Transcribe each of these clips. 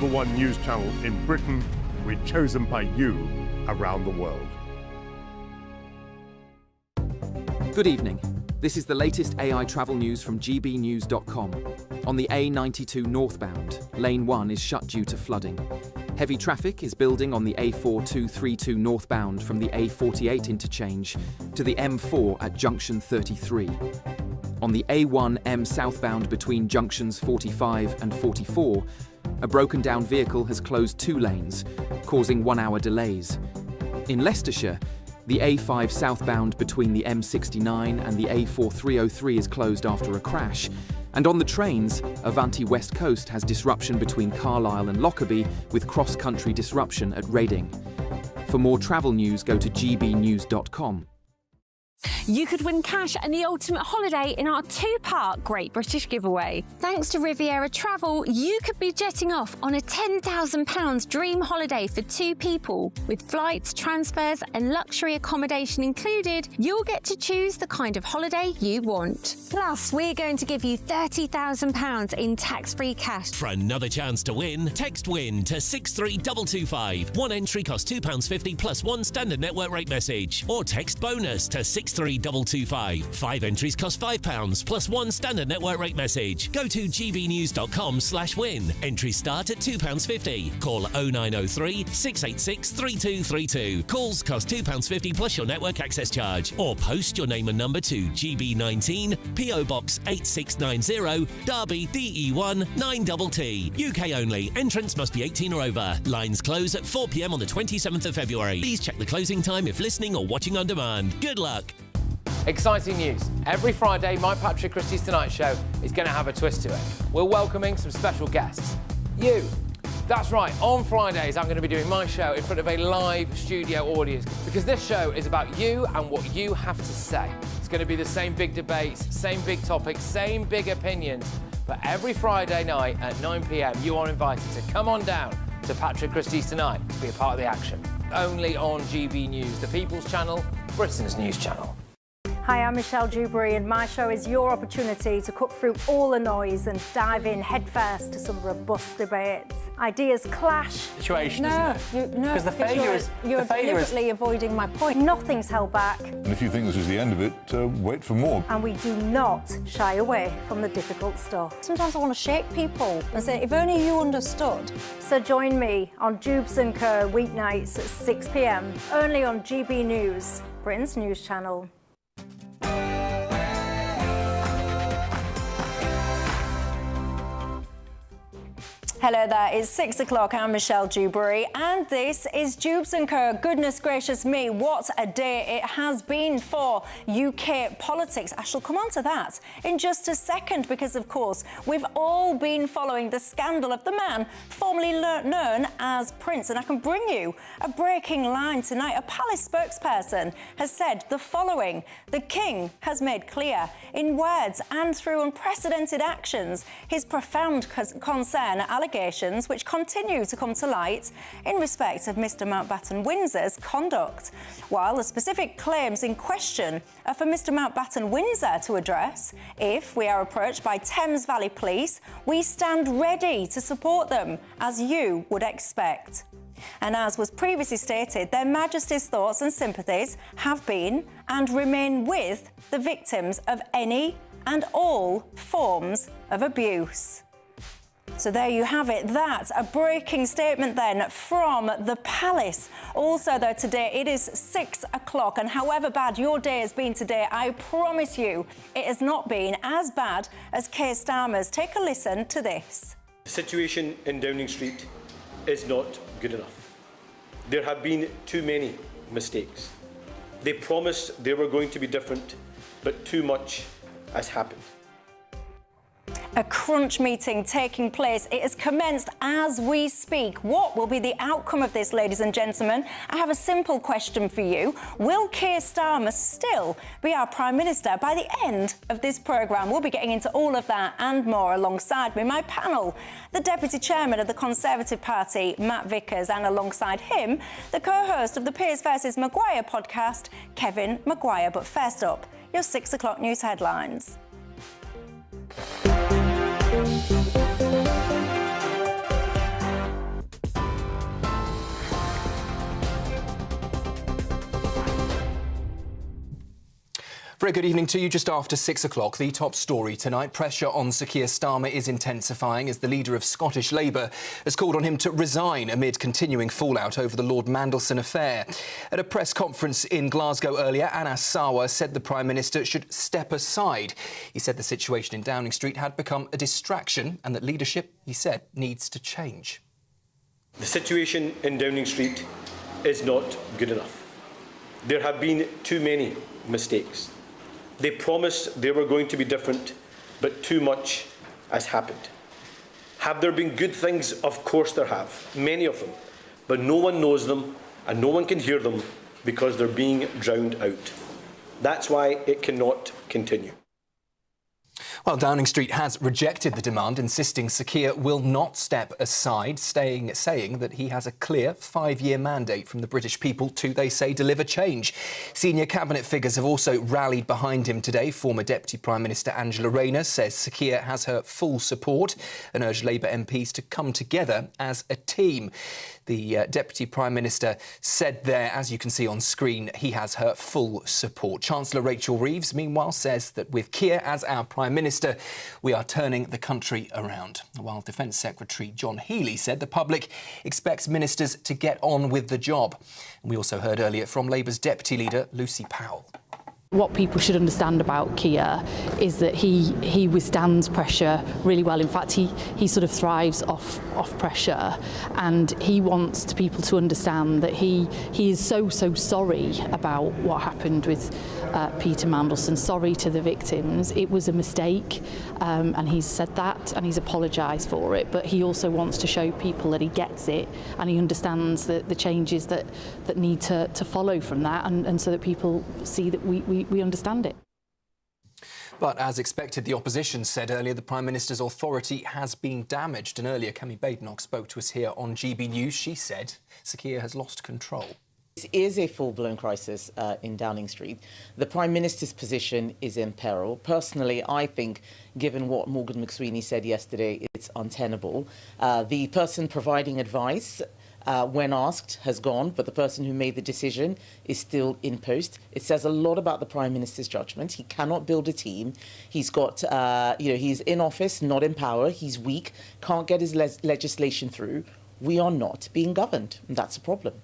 #1 news channel in Britain. We're chosen by you around the world. Good evening. This is the latest AI travel news from GBNews.com. On the A92 northbound, lane 1 is shut due to flooding. Heavy traffic is building on the A4232 northbound from the A48 interchange to the M4 at junction 33. On the A1M southbound between junctions 45 and 44, a broken-down vehicle has closed 2 lanes, causing 1-hour delays. In Leicestershire, the A5 southbound between the M69 and the A4303 is closed after a crash. And on the trains, Avanti West Coast has disruption between Carlisle and Lockerbie, with cross-country disruption at Reading. For more travel news, go to gbnews.com. You could win cash and the ultimate holiday in our 2-part Great British Giveaway. Thanks to Riviera Travel, you could be jetting off on a £10,000 dream holiday for 2 people. With flights, transfers and luxury accommodation included, you'll get to choose the kind of holiday you want. Plus, we're going to give you £30,000 in tax-free cash. For another chance to win, text WIN to 63225. One entry costs £2.50 plus 1 standard network rate message. Or text BONUS to 63225. 5 entries cost £5 plus 1 standard network rate message. Go to gbnews.com/win. Entries start at £2.50. Call 0903 686 3232. Calls cost £2.50 plus your network access charge. Or post your name and number to GB19 PO Box 8690 Derby DE1 9TT. UK only. Entrance must be 18 or over. Lines close at 4 p.m. on the 27th of February. Please check the closing time if listening or watching on demand. Good luck. Exciting news. Every Friday, my Patrick Christie's Tonight Show is going to have a twist to it. We're welcoming some special guests. You. That's right, on Fridays I'm going to be doing my show in front of a live studio audience, because this show is about you and what you have to say. It's going to be the same big debates, same big topics, same big opinions. But every Friday night at 9 p.m, you are invited to come on down to Patrick Christie's Tonight to be a part of the action. Only on GB News, the People's Channel, Britain's news channel. Hi, I'm Michelle Dewberry, and my show is your opportunity to cut through all the noise and dive in headfirst to some robust debates. Ideas clash. Situation, isn't it? Because the failure is... You're deliberately avoiding my point. Nothing's held back. And if you think this is the end of it, wait for more. And we do not shy away from the difficult stuff. Sometimes I want to shake people and say, if only you understood. So join me on Dewbs & Co. weeknights at 6 p.m, only on GB News, Britain's news channel. Hello there, it's 6 o'clock. I'm Michelle Dewberry, and this is Dewbs & Co. Goodness gracious me, what a day it has been for UK politics. I shall come on to that in just a second, because of course we've all been following the scandal of the man formerly known as Prince, and I can bring you a breaking line tonight. A palace spokesperson has said the following: the King has made clear in words and through unprecedented actions his profound concern at allegations which continue to come to light in respect of Mr Mountbatten Windsor's conduct. While the specific claims in question are for Mr Mountbatten Windsor to address, if we are approached by Thames Valley Police, we stand ready to support them, as you would expect. And as was previously stated, Their Majesty's thoughts and sympathies have been and remain with the victims of any and all forms of abuse. So there you have it. That's a breaking statement then from the palace. Also though, today it is 6 o'clock, and however bad your day has been today, I promise you it has not been as bad as Keir Starmer's. Take a listen to this. The situation in Downing Street is not good enough. There have been too many mistakes. They promised they were going to be different, but too much has happened. A crunch meeting taking place. It has commenced as we speak. What will be the outcome of this, ladies and gentlemen? I have a simple question for you. Will Keir Starmer still be our Prime Minister by the end of this programme? We'll be getting into all of that and more alongside me. My panel, the Deputy Chairman of the Conservative Party, Matt Vickers, and alongside him, the co-host of the Piers vs Maguire podcast, Kevin Maguire. But first up, your 6 o'clock news headlines. Very good evening to you. Just after 6 o'clock, the top story tonight. Pressure on Sir Keir Starmer is intensifying as the leader of Scottish Labour has called on him to resign amid continuing fallout over the Lord Mandelson affair. At a press conference in Glasgow earlier, Anas Sarwar said the Prime Minister should step aside. He said the situation in Downing Street had become a distraction and that leadership, he said, needs to change. The situation in Downing Street is not good enough. There have been too many mistakes. They promised they were going to be different, but too much has happened. Have there been good things? Of course there have, many of them, but no one knows them and no one can hear them because they're being drowned out. That's why it cannot continue. Well, Downing Street has rejected the demand, insisting Sir Keir will not step aside, saying that he has a clear 5-year mandate from the British people to, they say, deliver change. Senior cabinet figures have also rallied behind him today. Former Deputy Prime Minister Angela Rayner says Sir Keir has her full support and urged Labour MPs to come together as a team. The Deputy Prime Minister said there, as you can see on screen, he has her full support. Chancellor Rachel Reeves, meanwhile, says that with Keir as our Prime Minister, we are turning the country around. While Defence Secretary John Healey said the public expects ministers to get on with the job. And we also heard earlier from Labour's Deputy Leader, Lucy Powell. What people should understand about Keir is that he withstands pressure really well. In fact, he sort of thrives off pressure, and he wants people to understand that he is so sorry about what happened with Peter Mandelson. Sorry to the victims. It was a mistake, and he's said that and he's apologised for it. But he also wants to show people that he gets it and he understands the changes that need to follow from that, and so that people see that we understand it. But as expected, the opposition said earlier the Prime Minister's authority has been damaged. And earlier, Kemi Badenoch spoke to us here on GB News. She said Sir Keir has lost control. This is a full-blown crisis in Downing Street. The Prime Minister's position is in peril. Personally, I think, given what Morgan McSweeney said yesterday, it's untenable. The person providing advice, when asked, has gone, but the person who made the decision is still in post. It says a lot about the Prime Minister's judgment. He cannot build a team. He's got, he's in office, not in power. He's weak, can't get his legislation through. We are not being governed, and that's a problem.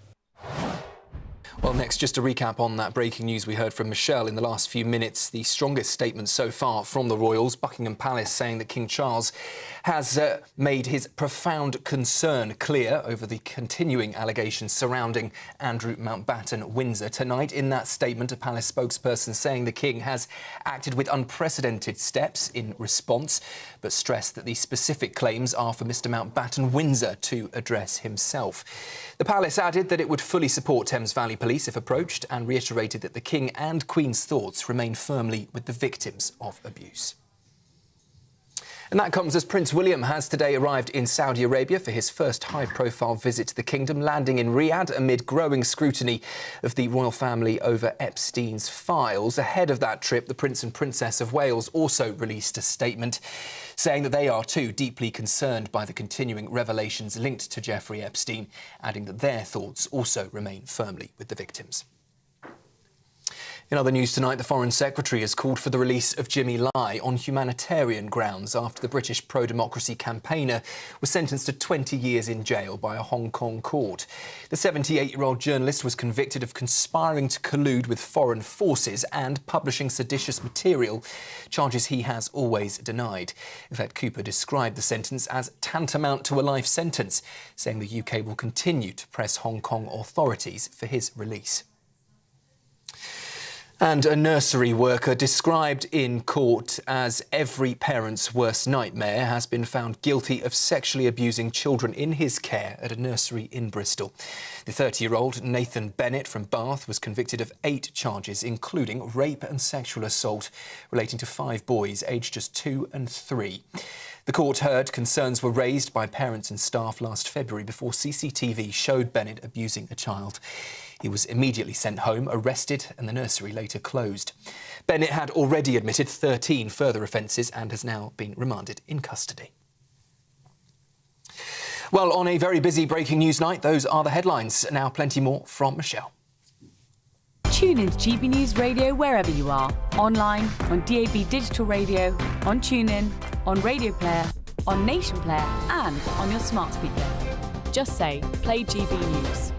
Well, next, just a recap on that breaking news we heard from Michelle in the last few minutes. The strongest statement so far from the royals, Buckingham Palace saying that King Charles has made his profound concern clear over the continuing allegations surrounding Andrew Mountbatten Windsor. Tonight, in that statement, a palace spokesperson saying the King has acted with unprecedented steps in response, but stressed that the specific claims are for Mr Mountbatten Windsor to address himself. The palace added that it would fully support Thames Valley Police if approached, and reiterated that the King and Queen's thoughts remain firmly with the victims of abuse. And that comes as Prince William has today arrived in Saudi Arabia for his first high-profile visit to the kingdom, landing in Riyadh amid growing scrutiny of the royal family over Epstein's files. Ahead of that trip, the Prince and Princess of Wales also released a statement saying that they are too deeply concerned by the continuing revelations linked to Jeffrey Epstein, adding that their thoughts also remain firmly with the victims. In other news tonight, the Foreign Secretary has called for the release of Jimmy Lai on humanitarian grounds after the British pro-democracy campaigner was sentenced to 20 years in jail by a Hong Kong court. The 78-year-old journalist was convicted of conspiring to collude with foreign forces and publishing seditious material, charges he has always denied. Yvette Cooper described the sentence as tantamount to a life sentence, saying the UK will continue to press Hong Kong authorities for his release. And a nursery worker described in court as every parent's worst nightmare has been found guilty of sexually abusing children in his care at a nursery in Bristol. The 30-year-old Nathan Bennett from Bath was convicted of 8 charges, including rape and sexual assault, relating to 5 boys aged just 2 and 3. The court heard concerns were raised by parents and staff last February before CCTV showed Bennett abusing a child. He was immediately sent home, arrested, and the nursery later closed. Bennett had already admitted 13 further offences and has now been remanded in custody. Well, on a very busy breaking news night, those are the headlines. Now plenty more from Michelle. Tune in to GB News Radio wherever you are. Online, on DAB digital radio, on TuneIn, on Radio Player, on Nation Player and on your smart speaker. Just say, play GB News.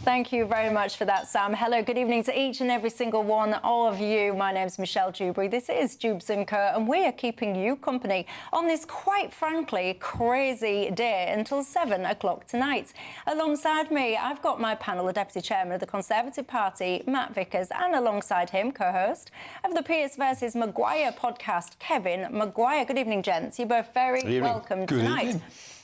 Thank you very much for that, Sam. Hello, good evening to each and every single one of you. My name's Michelle Dewberry. This is Dewbs & Co, and we are keeping you company on this, quite frankly, crazy day until 7 o'clock tonight. Alongside me, I've got my panel, the Deputy Chairman of the Conservative Party, Matt Vickers, and alongside him, co-host of the Pierce versus Maguire podcast, Kevin Maguire. Good evening, gents. You're both very welcome tonight. Evening.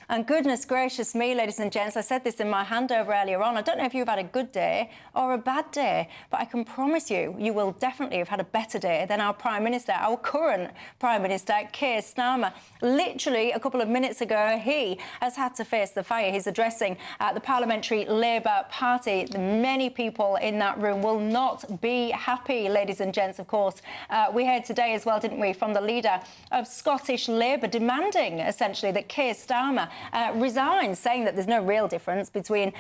And goodness gracious me, ladies and gents, I said this in my handover earlier on. I don't know if you've had a good day or a bad day, but I can promise you, you will definitely have had a better day than our Prime Minister, our current Prime Minister, Keir Starmer. Literally a couple of minutes ago, he has had to face the fire. He's addressing the Parliamentary Labour Party. Many people in that room will not be happy, ladies and gents, of course. We heard today as well, didn't we, from the leader of Scottish Labour, demanding, essentially, that Keir Starmer resigns, saying that there's no real difference between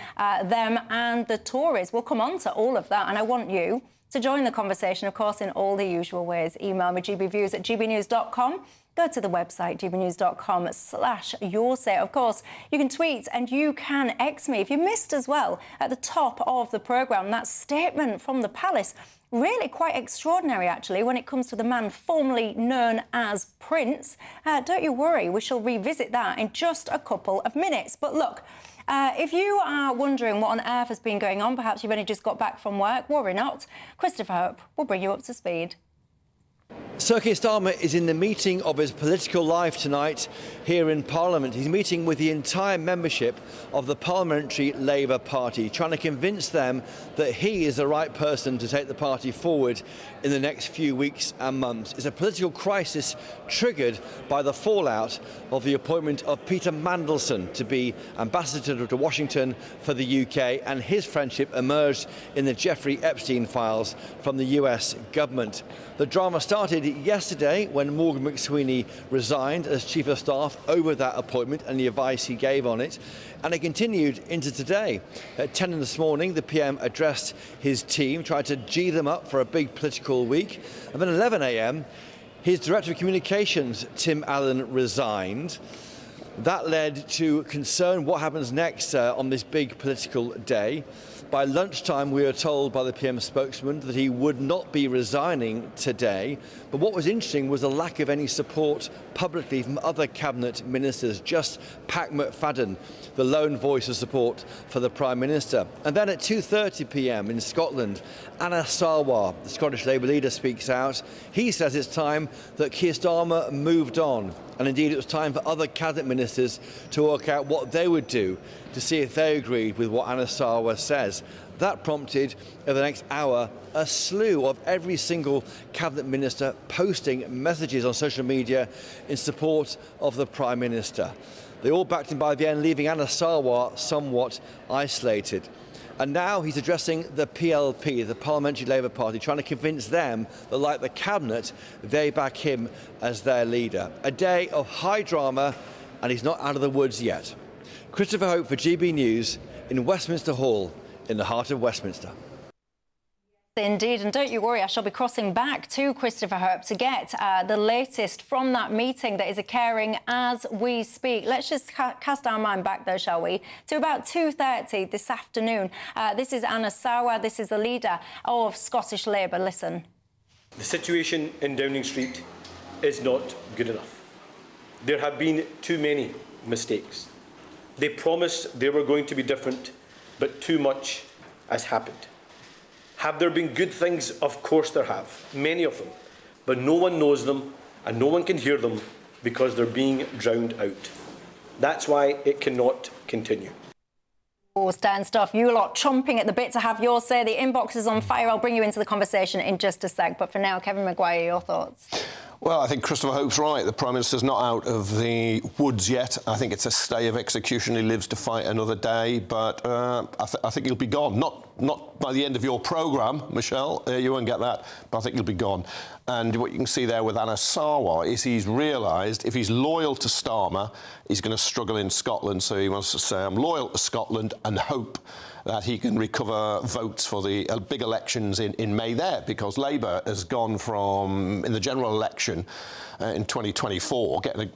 them and the Tories. We'll come on to all of that, and I want you to join the conversation, of course, in all the usual ways. Email me, gbviews@gbnews.com. Go to the website, gbnews.com/yoursay. Of course, you can tweet and you can X me. If you missed as well, at the top of the programme, that statement from the Palace, really quite extraordinary, actually, when it comes to the man formerly known as Prince. Don't you worry, we shall revisit that in just a couple of minutes. But look, if you are wondering what on earth has been going on, perhaps you've only just got back from work, worry not. Christopher Hope will bring you up to speed. Sir Keir Starmer is in the meeting of his political life tonight here in Parliament. He's meeting with the entire membership of the Parliamentary Labour Party, trying to convince them that he is the right person to take the party forward in the next few weeks and months. It's a political crisis triggered by the fallout of the appointment of Peter Mandelson to be ambassador to Washington for the UK, and his friendship emerged in the Jeffrey Epstein files from the US government. The drama started yesterday when Morgan McSweeney resigned as Chief of Staff over that appointment and the advice he gave on it, and it continued into today. At 10 this morning, the PM addressed his team, tried to G them up for a big political week, and then at 11 a.m, his Director of Communications, Tim Allen, resigned. That led to concern what happens next on this big political day. By lunchtime, we were told by the PM spokesman that he would not be resigning today. But what was interesting was the lack of any support publicly from other cabinet ministers, just Pat McFadden, the lone voice of support for the Prime Minister. And then at 2:30 p.m. in Scotland, Anna Sarwar, the Scottish Labour leader, speaks out. He says it's time that Keir Starmer moved on. And indeed, it was time for other cabinet ministers to work out what they would do to see if they agreed with what Anna Sarwar says. That prompted, over the next hour, a slew of every single cabinet minister posting messages on social media in support of the Prime Minister. They all backed him by the end, leaving Anna Sarwar somewhat isolated. And now he's addressing the PLP, the Parliamentary Labour Party, trying to convince them that, like the Cabinet, they back him as their leader. A day of high drama, and he's not out of the woods yet. Christopher Hope for GB News in Westminster Hall, in the heart of Westminster. Indeed, and don't you worry, I shall be crossing back to Christopher Hope to get the latest from that meeting that is occurring as we speak. Let's just cast our mind back, though, shall we, to about 2:30 this afternoon. This is Anna Sarwar, this is the leader of Scottish Labour. Listen. The situation in Downing Street is not good enough. There have been too many mistakes. They promised they were going to be different, but too much has happened. Have there been good things? Of course there have, many of them. But no one knows them and no one can hear them because they're being drowned out. That's why it cannot continue. Stand stuff. You lot chomping at the bit to have your say. The inbox is on fire. I'll bring you into the conversation in just a sec. But for now, Kevin Maguire, your thoughts? Well, I think Christopher Hope's right. The Prime Minister's not out of the woods yet. I think it's a stay of execution. He lives to fight another day, but I think he'll be gone. Not not by the end of your programme, Michelle, you won't get that, but I think you'll be gone. And what you can see there with Anas Sarwar is he's realised if he's loyal to Starmer, he's going to struggle in Scotland, so he wants to say, I'm loyal to Scotland and hope that he can recover votes for the big elections in May there, because Labour has gone from, in the general election in 2024, getting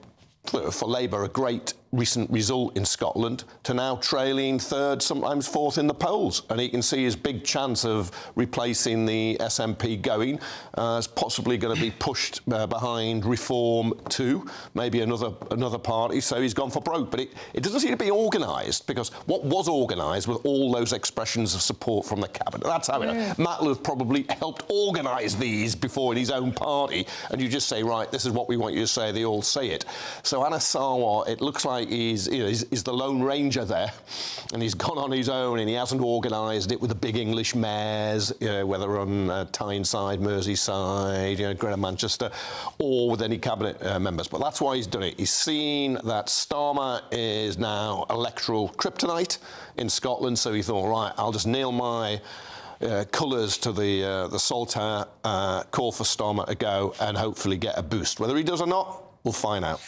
for Labour a great recent result in Scotland, to now trailing third, sometimes fourth in the polls. And he can see his big chance of replacing the SNP going as possibly going to be pushed behind Reform 2, maybe another party. So he's gone for broke. But it doesn't seem to be organised, because what was organised with all those expressions of support from the cabinet. That's how Matlow probably helped organise these before in his own party. And you just say, right, this is what we want you to say. They all say it. So Anas Sarwar, it looks like he's the Lone Ranger there, and he's gone on his own, and he hasn't organised it with the big English mayors, whether on Tyneside, Merseyside, Greater Manchester, or with any cabinet members. But that's why he's done it. He's seen that Starmer is now electoral kryptonite in Scotland, so he thought, right, I'll just nail my colours to the Saltaire, call for Starmer to go, and hopefully get a boost. Whether he does or not, we'll find out.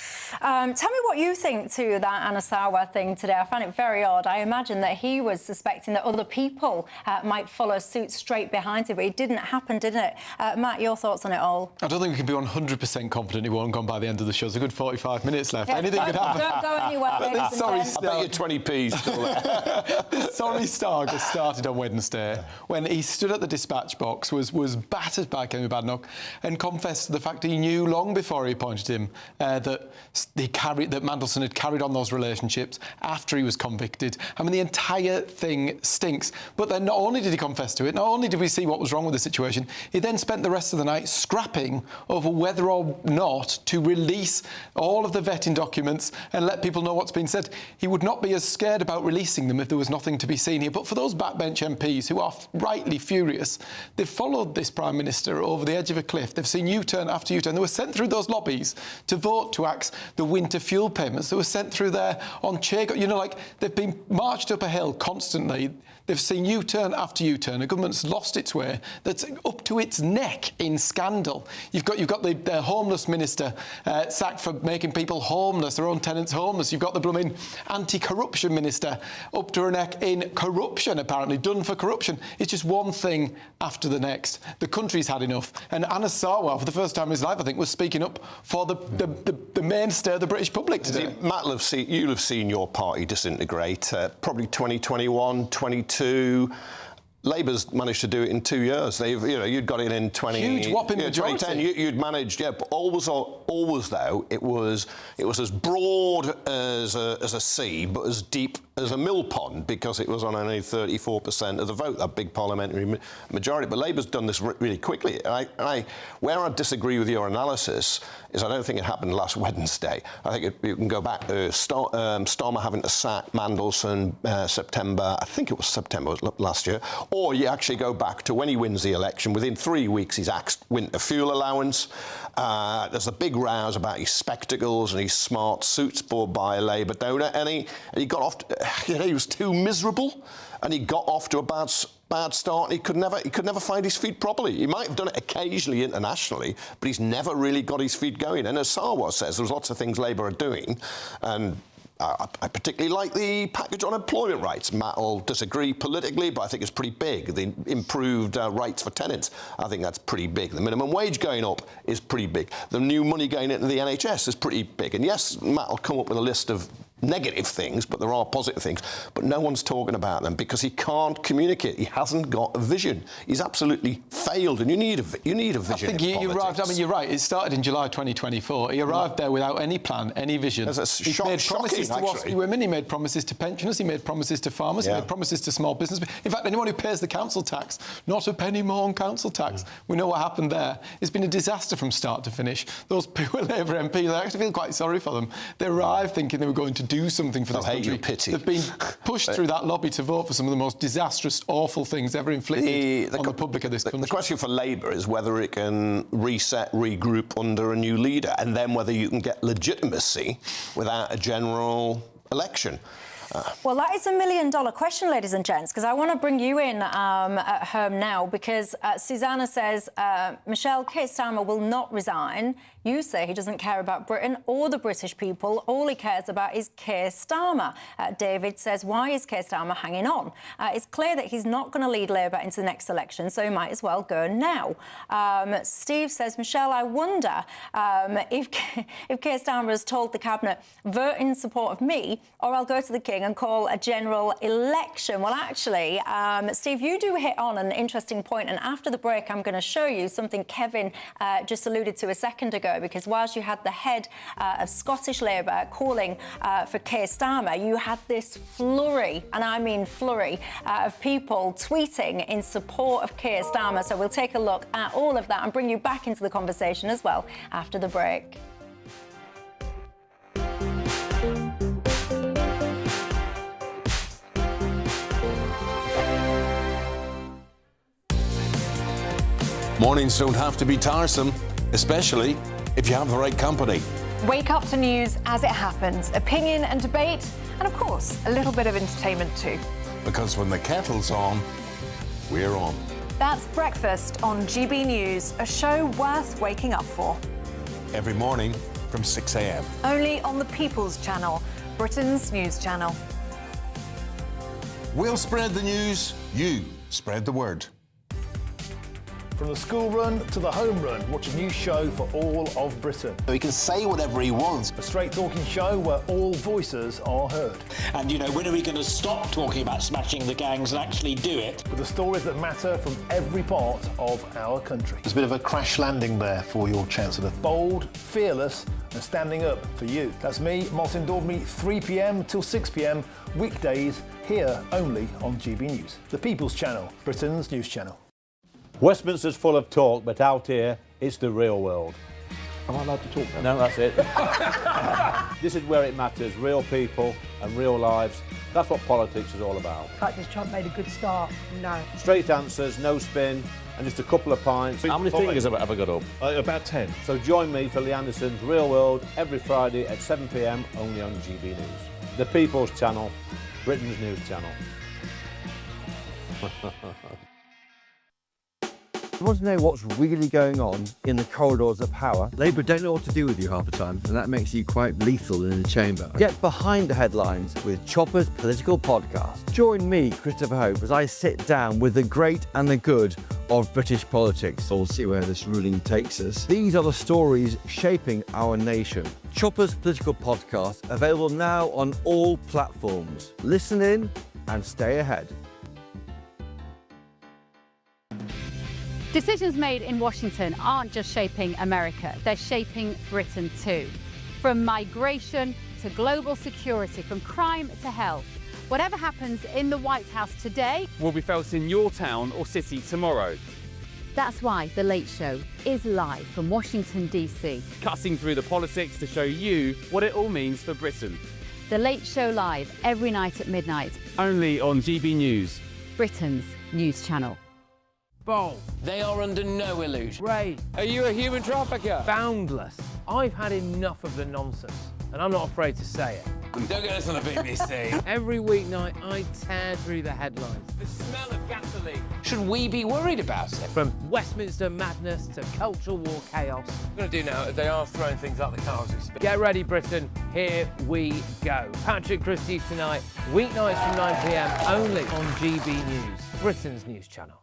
Tell me what you think to that Anas Sarwar thing today. I found it very odd. I imagine that he was suspecting that other people might follow suit straight behind him, but it didn't happen, did it? Matt, your thoughts on it all? I don't think we can be 100% confident he won't have gone by the end of the show. There's a good 45 minutes left. Yeah, Anything could happen. Don't go anywhere. Sorry, I bet you 20p's still there. Sorry Starger started on Wednesday when he stood at the dispatch box, was battered by Kemi Badenoch, and confessed to the fact he knew long before he appointed him that Mandelson had carried on those relationships after he was convicted. I mean, the entire thing stinks. But then not only did he confess to it, not only did we see what was wrong with the situation, he then spent the rest of the night scrapping over whether or not to release all of the vetting documents and let people know what's been said. He would not be as scared about releasing them if there was nothing to be seen here. But for those backbench MPs who are rightly furious, they've followed this Prime Minister over the edge of a cliff. They've seen U-turn after U-turn. They were sent through those lobbies to vote to axe the winter fuel payments that were sent through there on Chago. Like they've been marched up a hill constantly. They've seen U-turn after U-turn. The government's lost its way. That's up to its neck in scandal. You've got the homeless minister sacked for making people homeless, their own tenants homeless. You've got the blooming anti-corruption minister up to her neck in corruption, apparently, done for corruption. It's just one thing after the next. The country's had enough. And Anas Sarwar, for the first time in his life, I think, was speaking up for the mainstay of the British public today. Matt, you'll have seen your party disintegrate, probably 2021, 22. Labour's managed to do it in 2 years. You'd got it in 2010. You'd managed, but always though it was as broad as a sea, but as deep as a mill pond, because it was on only 34% of the vote, that big parliamentary majority. But Labour's done this really quickly. Where I disagree with your analysis is I don't think it happened last Wednesday. I think you can go back to Starmer having to sack Mandelson September, I think it was September last year, or you actually go back to when he wins the election. Within 3 weeks, he's axed winter fuel allowance. There's a big rows about his spectacles and his smart suits bought by a Labour donor, and he got off. He was too miserable, and he got off to a bad start. He could never find his feet properly. He might have done it occasionally internationally, but he's never really got his feet going. And as Sarwar says, there's lots of things Labour are doing, and I particularly like the package on employment rights. Matt will disagree politically, but I think it's pretty big. The improved rights for tenants, I think that's pretty big. The minimum wage going up is pretty big. The new money going into the NHS is pretty big. And yes, Matt will come up with a list of negative things, but there are positive things. But no one's talking about them because he can't communicate. He hasn't got a vision. He's absolutely failed, and you need a vision. I think you arrived. I mean, you're right. It started in July 2024. He arrived there without any plan, any vision. He made promises to wealthy women. He made promises to pensioners. He made promises to farmers. He made promises to small business. In fact, anyone who pays the council tax, not a penny more on council tax. We know what happened there. It's been a disaster from start to finish. Those poor Labour MPs, I actually feel quite sorry for them. They arrived thinking they were going to do something for this country. They've been pushed through that lobby to vote for some of the most disastrous, awful things ever inflicted on the public of this country. The question for Labour is whether it can reset, regroup under a new leader, and then whether you can get legitimacy without a general election. Well, that is $1 million question, ladies and gents, because I want to bring you in at home now, because Susanna says Michelle, Keir Starmer will not resign. You say he doesn't care about Britain or the British people. All he cares about is Keir Starmer. David says, why is Keir Starmer hanging on? It's clear that he's not going to lead Labour into the next election, so he might as well go now. Steve says, Michelle, I wonder if Keir Starmer has told the Cabinet, vote in support of me, or I'll go to the King and call a general election. Well, actually, Steve, you do hit on an interesting point, and after the break, I'm going to show you something Kevin just alluded to a second ago, because whilst you had the head of Scottish Labour calling for Keir Starmer, you had this flurry, and I mean flurry, of people tweeting in support of Keir Starmer. So we'll take a look at all of that and bring you back into the conversation as well after the break. Mornings don't have to be tiresome, especially if you have the right company. Wake up to news as it happens, opinion and debate, and of course, a little bit of entertainment too. Because when the kettle's on, we're on. That's Breakfast on GB News, a show worth waking up for. Every morning from 6 a.m. Only on the People's Channel, Britain's news channel. We'll spread the news, you spread the word. From the school run to the home run, watch a new show for all of Britain. He can say whatever he wants. A straight-talking show where all voices are heard. And, you know, when are we going to stop talking about smashing the gangs and actually do it? With the stories that matter from every part of our country. There's a bit of a crash landing there for your Chancellor. Bold, fearless and standing up for you. That's me, Martin Dewbs, 3 p.m. till 6 p.m, weekdays, here only on GB News. The People's Channel, Britain's news channel. Westminster's full of talk, but out here, it's the real world. Am I allowed to talk now? No, that's it. This is where it matters, real people and real lives. That's what politics is all about. In fact, has Trump made a good start? No. Straight answers, no spin, and just a couple of pints. How many fingers have I got up? About 10. So join me for Lee Anderson's Real World every Friday at 7 p.m, only on GB News. The People's Channel, Britain's news channel. You want to know what's really going on in the corridors of power? Labour don't know what to do with you half the time, and that makes you quite lethal in the chamber. Get behind the headlines with Chopper's political podcast. Join me, Christopher Hope, as I sit down with the great and the good of British politics. We'll see where this ruling takes us. These are the stories shaping our nation. Chopper's political podcast, available now on all platforms. Listen in and stay ahead. Decisions made in Washington aren't just shaping America, they're shaping Britain too. From migration to global security, from crime to health. Whatever happens in the White House today will be felt in your town or city tomorrow. That's why The Late Show is live from Washington, D.C. Cutting through the politics to show you what it all means for Britain. The Late Show live every night at midnight. Only on GB News, Britain's news channel. Bold. They are under no illusion. Ray. Are you a human trafficker? Boundless. I've had enough of the nonsense, and I'm not afraid to say it. Don't get us on the BBC. Every weeknight, I tear through the headlines. The smell of gasoline. Should we be worried about it? From Westminster madness to cultural war chaos. What we're going to do now is they are throwing things out the car as we speak. Get ready, Britain. Here we go. Patrick Christie tonight, weeknights from 9 p.m, only on GB News, Britain's news channel.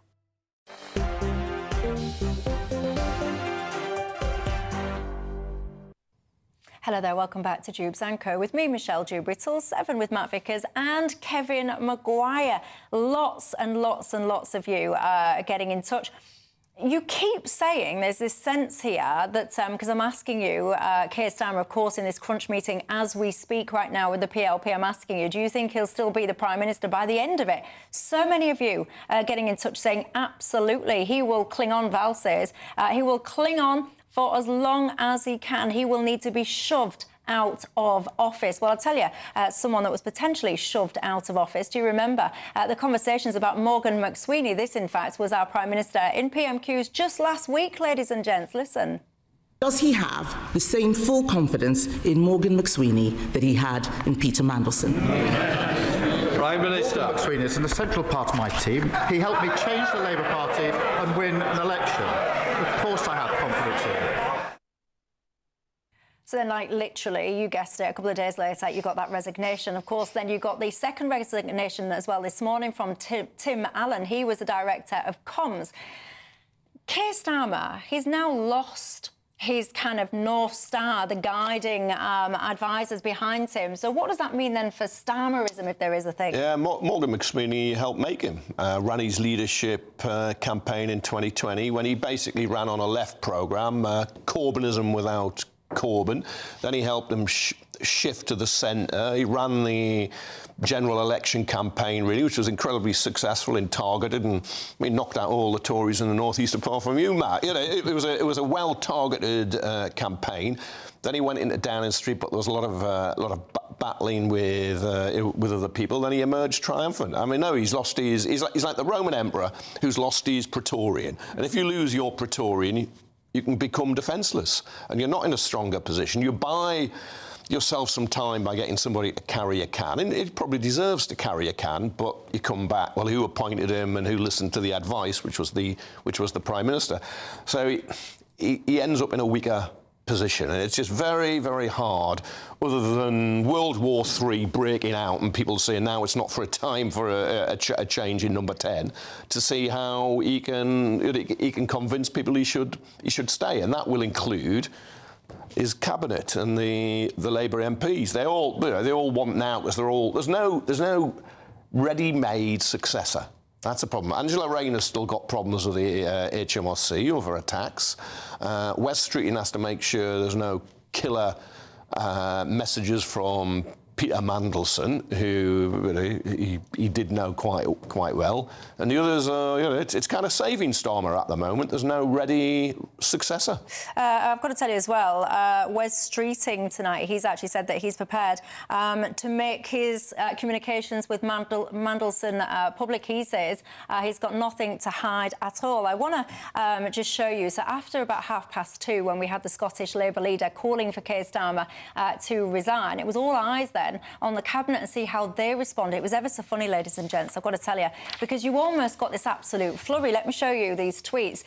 Hello there, welcome back to Dewbs & Co. With me, Michelle Dewberry, till 7 with Matt Vickers and Kevin Maguire. Lots and lots and lots of you are getting in touch. You keep saying there's this sense here that, because I'm asking you, Keir Starmer, of course, in this crunch meeting as we speak right now with the PLP, I'm asking you, do you think he'll still be the Prime Minister by the end of it? So many of you are getting in touch saying, absolutely, he will cling on, Val says. He will cling on for as long as he can. He will need to be shoved out of office. Well, I'll tell you, someone that was potentially shoved out of office. Do you remember the conversations about Morgan McSweeney? This, in fact, was our Prime Minister in PMQs just last week, ladies and gents. Listen. Does he have the same full confidence in Morgan McSweeney that he had in Peter Mandelson? Prime Minister. McSweeney is an essential part of my team. He helped me change the Labour Party and win an election. Of course I have confidence in him. So then, like, literally, you guessed it, a couple of days later, you got that resignation. Of course, then you got the second resignation as well this morning from Tim Allen. He was the director of comms. Keir Starmer, he's now lost his kind of North Star, the guiding advisors behind him. So what does that mean then for Starmerism, if there is a thing? Yeah, Morgan McSweeney helped make him. Ran his leadership campaign in 2020 when he basically ran on a left programme, Corbynism without Corbyn. Then he helped them shift to the centre. He ran the general election campaign, really, which was incredibly successful and targeted, and we knocked out all the Tories in the North East apart from you, Matt. You know, it was a well-targeted campaign. Then he went into Downing Street, but there was a lot of battling with other people. Then he emerged triumphant. I mean, no, he's lost his. He's like the Roman emperor who's lost his Praetorian. And if you lose your Praetorian, you can become defenceless, and you're not in a stronger position. You buy yourself some time by getting somebody to carry a can, and it probably deserves to carry a can, but you come back, well, who appointed him and who listened to the advice, which was the Prime Minister. So he ends up in a weaker position, and it's just very, very hard, other than World War III breaking out and people saying now it's not for a time for a change in number 10, to see how he can convince people he should stay, and that will include his cabinet and the Labour MPs. They all want now, because there's no ready-made successor. That's a problem. Angela Rayner's still got problems with the HMRC over attacks. West Streeting has to make sure there's no killer messages from Peter Mandelson, who he did know quite well, and the others are, it's kind of saving Starmer at the moment. There's no ready successor. I've got to tell you as well, Wes Streeting tonight, he's actually said that he's prepared to make his communications with Mandelson public. He says he's got nothing to hide at all. I want to just show you. So after about 2:30, when we had the Scottish Labour leader calling for Keir Starmer to resign, it was all eyes then on the cabinet and see how they responded. It was ever so funny, ladies and gents, I've got to tell you, because you almost got this absolute flurry. Let me show you these tweets.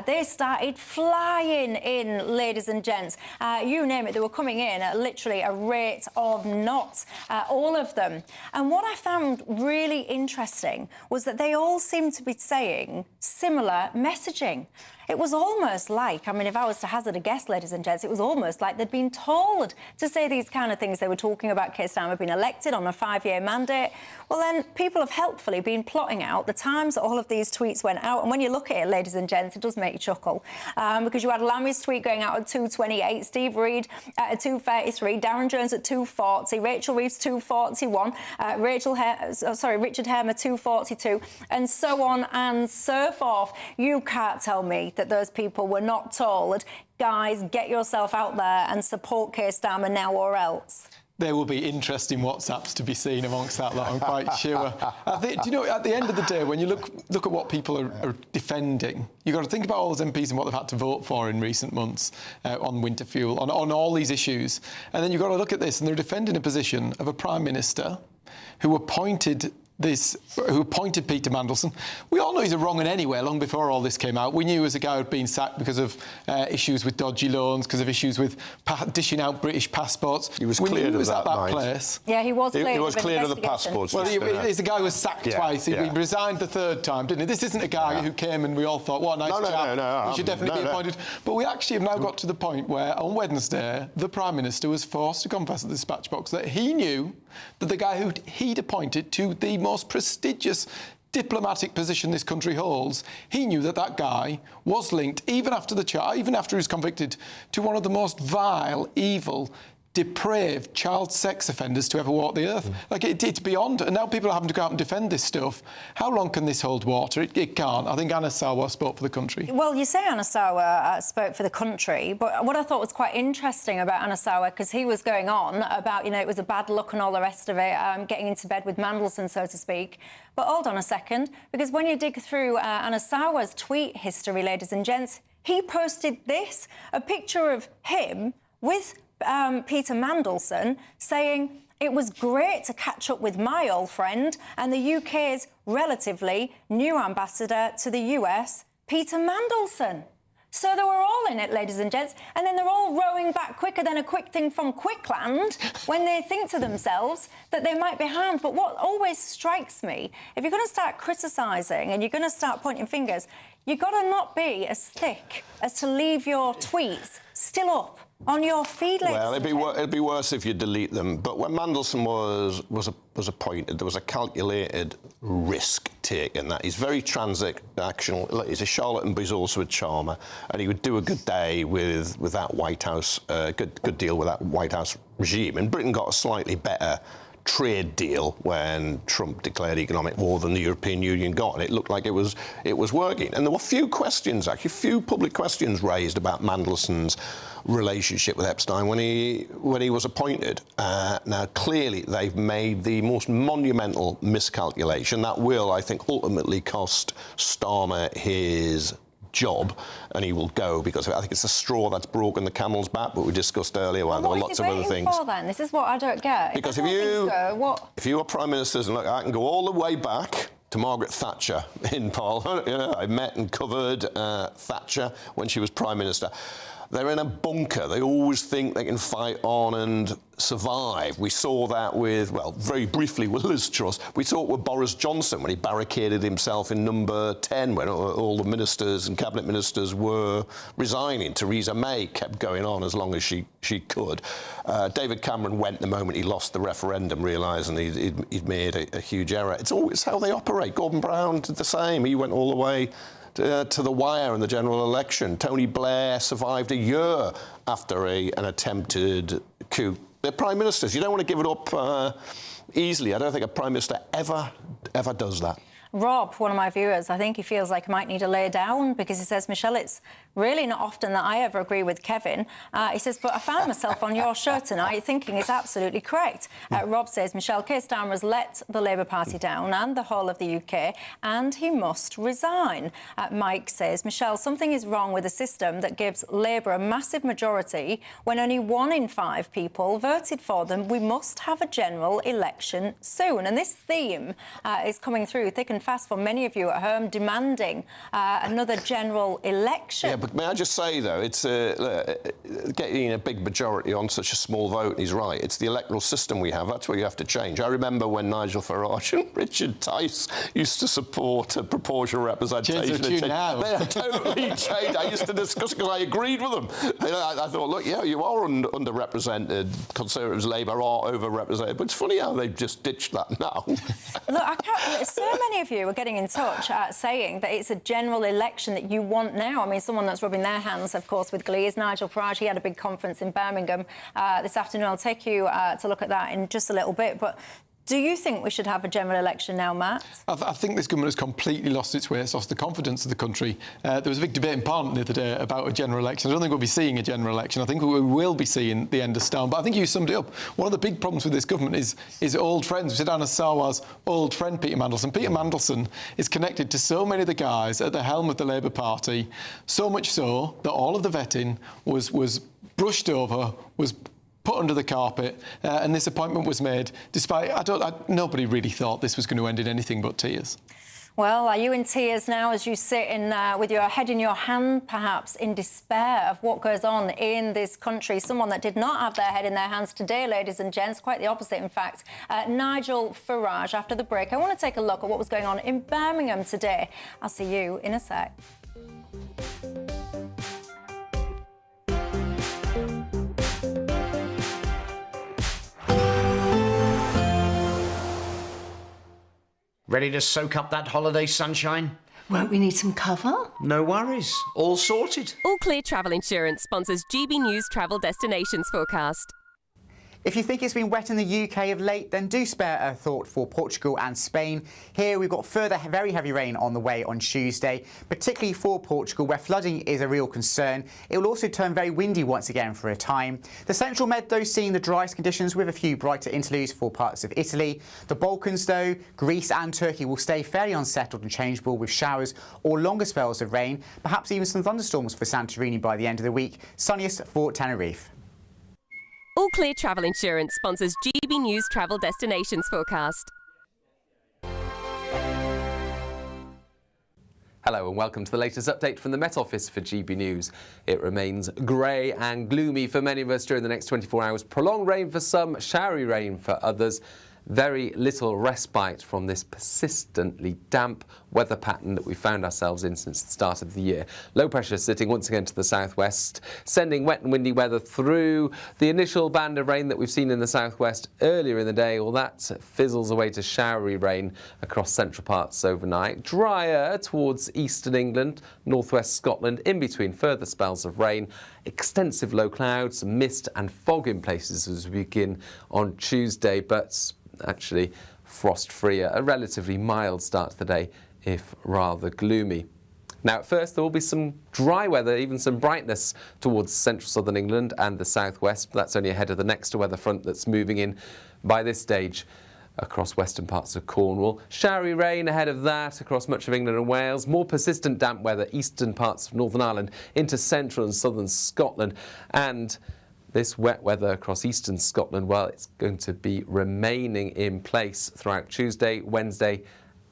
They started flying in, ladies and gents. You name it, they were coming in at literally a rate of knots, all of them. And what I found really interesting was that they all seemed to be saying similar messaging. It was almost like, I mean, if I was to hazard a guess, ladies and gents, it was almost like they'd been told to say these kind of things. They were talking about Keir Starmer being elected on a 5-year mandate. Well, then people have helpfully been plotting out the times that all of these tweets went out. And when you look at it, ladies and gents, it does make you chuckle. Because you had Lammy's tweet going out at 2:28, Steve Reid at 2:33, Darren Jones at 2:40, Rachel Reeves 2:41, Richard Hermer 2:42, and so on and so forth. You can't tell me that those people were not told, guys, get yourself out there and support Keir Starmer now or else. There will be interesting WhatsApps to be seen amongst that lot, I'm quite sure. Do you know, at the end of the day, when you look at what people are defending, you've got to think about all those MPs and what they've had to vote for in recent months on winter fuel, on all these issues. And then you've got to look at this, and they're defending a position of a Prime Minister who appointed Peter Mandelson. We all know he's a wrong un anyway, long before all this came out. We knew he was a guy who'd been sacked because of issues with dodgy loans, because of issues with dishing out British passports. He was cleared of that night. Place. Yeah, he was cleared. He was cleared of the passports. Well, he's a guy who was sacked twice. He resigned the third time, didn't he? This isn't a guy who came and we all thought, what a nice chap. No, he should definitely be appointed. But we actually have now got to the point where, on Wednesday, the Prime Minister was forced to confess at the dispatch box that he knew that the guy who he'd appointed to the most prestigious diplomatic position this country holds, he knew that guy was linked, even after he was convicted, to one of the most vile, evil, depraved child sex offenders to ever walk the earth. Like, it's beyond. And now people are having to go out and defend this stuff. How long can this hold water? It can't. I think Anna Sawar spoke for the country. Well, you say Anna Sawar spoke for the country, but what I thought was quite interesting about Anna Sawar, because he was going on about, it was a bad look and all the rest of it, getting into bed with Mandelson, so to speak. But hold on a second, because when you dig through Anna Sawar's tweet history, ladies and gents, He posted this, a picture of him with Peter Mandelson saying, "It was great to catch up with my old friend and the UK's relatively new ambassador to the US, Peter Mandelson." So they were all in it, ladies and gents, and then they're all rowing back quicker than a quick thing from Quickland when they think to themselves that they might be harmed. But what always strikes me, if you're going to start criticising and you're going to start pointing fingers, you've got to not be as thick as to leave your tweets still up on your feed. Well, it'd be worse if you delete them. But when Mandelson was appointed, there was a calculated risk taken. That he's very transactional. He's a charlatan, but he's also a charmer, and he would do a good day with that White House, good deal with that White House regime. And Britain got a slightly better trade deal when Trump declared economic war than the European Union got, and it looked like it was working. And there were few public questions raised about Mandelson's relationship with Epstein when he was appointed. Now, clearly, they've made the most monumental miscalculation that will, I think, ultimately cost Starmer his job, and he will go because I think it's the straw that's broken the camel's back. But we discussed earlier, there were lots of other things. For, then? This is what I don't get. Because if you were Prime Ministers, and look, I can go all the way back to Margaret Thatcher in Parliament. I met and covered Thatcher when she was Prime Minister. They're in a bunker. They always think they can fight on and survive. We saw that with, well, very briefly with Liz Truss. We saw it with Boris Johnson when he barricaded himself in number 10 when all the ministers and cabinet ministers were resigning. Theresa May kept going on as long as she could. David Cameron went the moment he lost the referendum, realising he'd made a huge error. It's always how they operate. Gordon Brown did the same. He went all the way to the wire in the general election. Tony Blair survived a year after an attempted coup. They're prime ministers. You don't want to give it up easily. I don't think a prime minister ever does that. Rob, one of my viewers, I think he feels like he might need to lay down because he says, Michelle, it's really not often that I ever agree with Kevin. He says, but I found myself on your show tonight thinking it's absolutely correct. Rob says, Michelle, Keir Starmer has let the Labour Party down and the whole of the UK, and he must resign. Mike says, Michelle, something is wrong with a system that gives Labour a massive majority when only 1 in 5 people voted for them. We must have a general election soon. And this theme is coming through thick and fast for many of you at home, demanding another general election. Yeah, but may I just say, though, it's getting a big majority on such a small vote, he's right. It's the electoral system we have. That's what you have to change. I remember when Nigel Farage and Richard Tice used to support a proportional representation. They have totally changed. I used to discuss it because I agreed with them. I thought, look, yeah, you are underrepresented. Conservatives, Labour are overrepresented. But it's funny how they've just ditched that now. Look, I can't, so many of you are getting in touch saying that it's a general election that you want now. I mean, someone that's rubbing their hands, of course, with glee is Nigel Farage. He had a big conference in Birmingham this afternoon. I'll take you to look at that in just a little bit. But do you think we should have a general election now, Matt? I think this government has completely lost its way. It's lost the confidence of the country. There was a big debate in Parliament the other day about a general election. I don't think we'll be seeing a general election. I think we will be seeing the end of Starmer. But I think you summed it up. One of the big problems with this government is old friends. We said Anna Sarwar's old friend, Peter Mandelson. Peter Mandelson is connected to so many of the guys at the helm of the Labour Party, so much so that all of the vetting was brushed over, was put under the carpet, and this appointment was made despite nobody really thought this was going to end in anything but tears. Well, are you in tears now as you sit with your head in your hand, perhaps in despair of what goes on in this country? Someone that did not have their head in their hands today, ladies and gents, quite the opposite, in fact. Nigel Farage, after the break, I want to take a look at what was going on in Birmingham today. I'll see you in a sec. Ready to soak up that holiday sunshine? Won't we need some cover? No worries. All sorted. All Clear Travel Insurance sponsors GB News Travel Destinations Forecast. If you think it's been wet in the UK of late, then do spare a thought for Portugal and Spain. Here we've got further very heavy rain on the way on Tuesday, particularly for Portugal, where flooding is a real concern. It will also turn very windy once again for a time. The central Med, though, seeing the driest conditions with a few brighter interludes for parts of Italy. The Balkans, though, Greece and Turkey will stay fairly unsettled and changeable with showers or longer spells of rain, perhaps even some thunderstorms for Santorini by the end of the week. Sunniest for Tenerife. All Clear Travel Insurance sponsors GB News Travel Destinations Forecast. Hello and welcome to the latest update from the Met Office for GB News. It remains grey and gloomy for many of us during the next 24 hours. Prolonged rain for some, showery rain for others. Very little respite from this persistently damp weather pattern that we found ourselves in since the start of the year. Low pressure sitting once again to the southwest, sending wet and windy weather through. The initial band of rain that we've seen in the southwest earlier in the day, well, that fizzles away to showery rain across central parts overnight. Drier towards eastern England, northwest Scotland, in between further spells of rain. Extensive low clouds, mist and fog in places as we begin on Tuesday, but actually frost-free. A relatively mild start to the day, if rather gloomy. Now at first there will be some dry weather, even some brightness towards central southern England and the southwest, but that's only ahead of the next weather front that's moving in by this stage across western parts of Cornwall. Showery rain ahead of that across much of England and Wales. More persistent damp weather eastern parts of Northern Ireland into central and southern Scotland. And this wet weather across eastern Scotland, well, it's going to be remaining in place throughout Tuesday, Wednesday,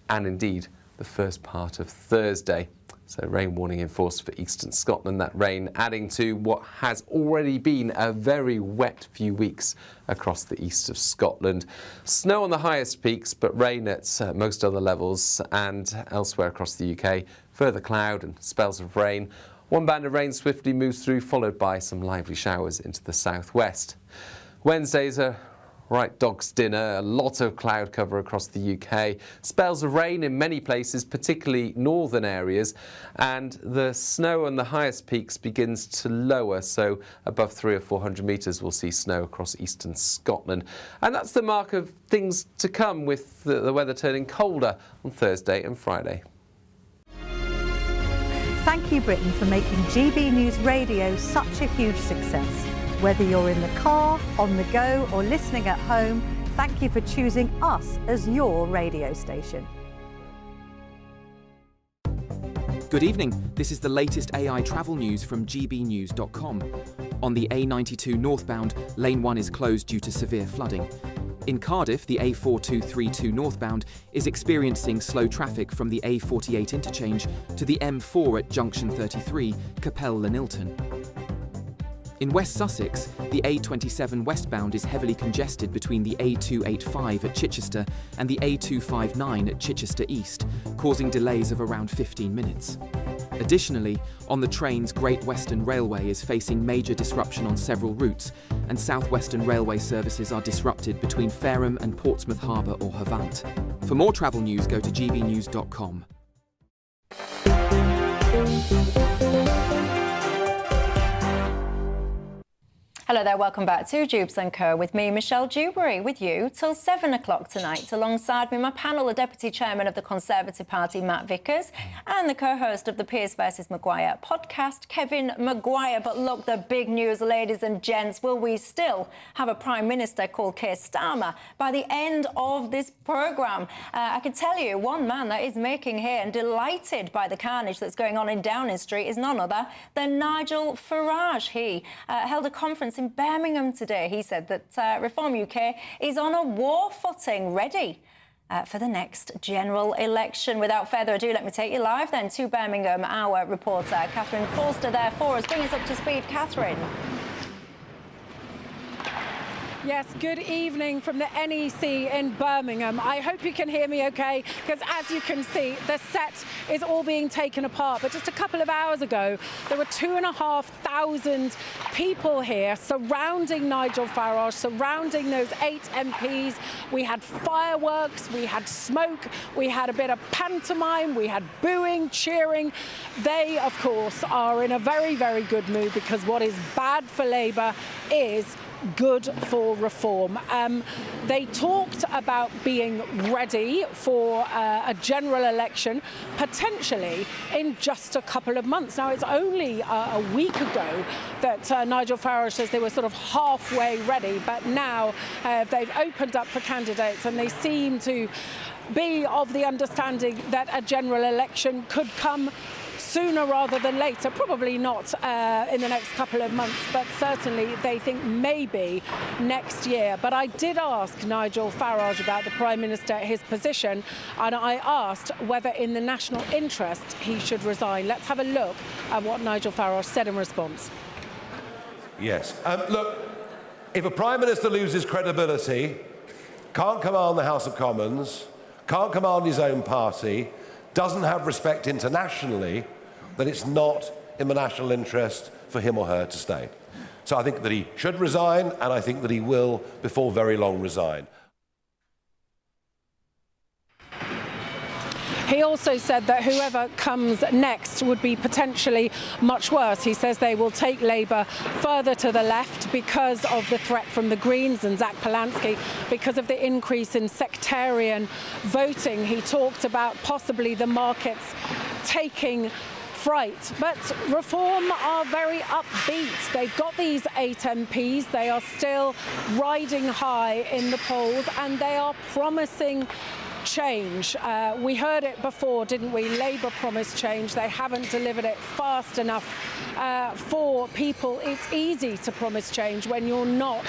and indeed the first part of Thursday. So rain warning in force for eastern Scotland. That rain adding to what has already been a very wet few weeks across the east of Scotland. Snow on the highest peaks, but rain at most other levels and elsewhere across the UK. Further cloud and spells of rain. One band of rain swiftly moves through, followed by some lively showers into the southwest. Wednesday's a right dog's dinner, a lot of cloud cover across the UK. Spells of rain in many places, particularly northern areas, and the snow on the highest peaks begins to lower, so above 300 or 400 metres we'll see snow across eastern Scotland. And that's the mark of things to come, with the weather turning colder on Thursday and Friday. Thank you, Britain, for making GB News Radio such a huge success. Whether you're in the car, on the go, or listening at home, thank you for choosing us as your radio station. Good evening. This is the latest AI travel news from gbnews.com. On the A92 northbound, lane 1 is closed due to severe flooding. In Cardiff, the A4232 northbound is experiencing slow traffic from the A48 interchange to the M4 at junction 33, Capel-Lenilton. In West Sussex, the A27 westbound is heavily congested between the A285 at Chichester and the A259 at Chichester East, causing delays of around 15 minutes. Additionally, on the trains, Great Western Railway is facing major disruption on several routes, and South Western Railway services are disrupted between Fareham and Portsmouth Harbour or Havant. For more travel news, go to gbnews.com. Hello there, welcome back to Dewbs & Co. with me, Michelle Dewberry, with you till 7 o'clock tonight. Alongside me, my panel, the Deputy Chairman of the Conservative Party, Matt Vickers, and the co-host of the Pearce vs Maguire podcast, Kevin Maguire. But look, the big news, ladies and gents, will we still have a Prime Minister called Keir Starmer by the end of this programme? I can tell you, one man that is making hay and delighted by the carnage that's going on in Downing Street is none other than Nigel Farage. He held a conference in Birmingham today. He said that Reform UK is on a war footing, ready for the next general election. Without further ado, let me take you live then to Birmingham. Our reporter, Catherine Forster, there for us. Bring us up to speed, Catherine. Yes, good evening from the NEC in Birmingham. I hope you can hear me okay, because as you can see, the set is all being taken apart. But just a couple of hours ago, there were 2,500 people here surrounding Nigel Farage, surrounding those 8 MPs. We had fireworks, we had smoke, we had a bit of pantomime, we had booing, cheering. They, of course, are in a very, very good mood, because what is bad for Labour is good for reform. They talked about being ready for a general election, potentially in just a couple of months. Now, it's only a week ago that Nigel Farage says they were sort of halfway ready, but now they've opened up for candidates, and they seem to be of the understanding that a general election could come sooner rather than later. Probably not in the next couple of months, but certainly they think maybe next year. But I did ask Nigel Farage about the Prime Minister, his position, and I asked whether in the national interest he should resign. Let's have a look at what Nigel Farage said in response. Yes. Look, if a Prime Minister loses credibility, can't command the House of Commons, can't command his own party, doesn't have respect internationally, then it's not in the national interest for him or her to stay. So I think that he should resign, and I think that he will, before very long, resign. He also said that whoever comes next would be potentially much worse. He says they will take Labour further to the left because of the threat from the Greens and Zach Polansky, because of the increase in sectarian voting. He talked about possibly the markets taking fright. But Reform are very upbeat. They've got these 8 MPs. They are still riding high in the polls, and they are promising change. We heard it before, didn't we? Labour promised change. They haven't delivered it fast enough for people. It's easy to promise change when you're not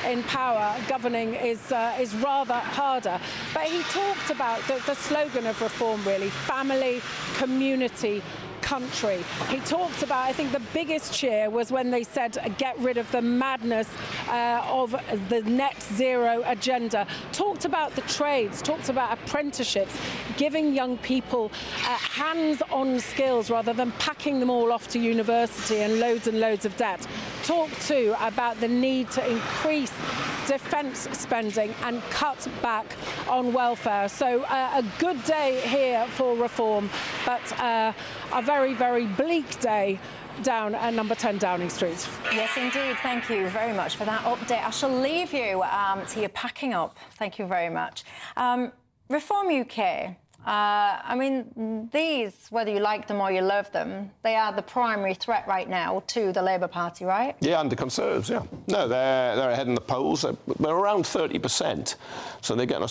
in power. Governing is rather harder. But he talked about the slogan of Reform, really: family, community, country. He talked about, I think the biggest cheer was when they said get rid of the madness of the net zero agenda. Talked about the trades, talked about apprenticeships, giving young people hands-on skills rather than packing them all off to university and loads of debt. Talked too about the need to increase defence spending and cut back on welfare. So a good day here for Reform, but a very, very bleak day down at number 10 Downing Street. Yes, indeed. Thank you very much for that update. I shall leave you to your packing up. Thank you very much. Reform UK. I mean, these, whether you like them or you love them, they are the primary threat right now to the Labour Party, right? Yeah, and the Conservatives, yeah. No, they're ahead in the polls. They're around 30%. So they're getting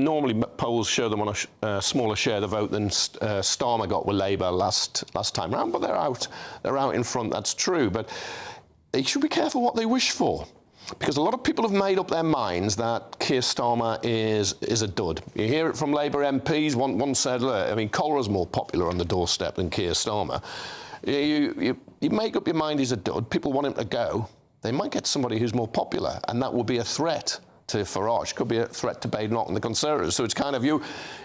normally polls show them on a smaller share of the vote than Starmer got with Labour last time round, but they're out in front, that's true. But they should be careful what they wish for, because a lot of people have made up their minds that Keir Starmer is a dud. You hear it from Labour MPs. One said, look, I mean, Cholera's more popular on the doorstep than Keir Starmer. You make up your mind he's a dud, people want him to go, they might get somebody who's more popular, and that will be a threat to Farage, could be a threat to Badenoch and the Conservatives. So it's kind of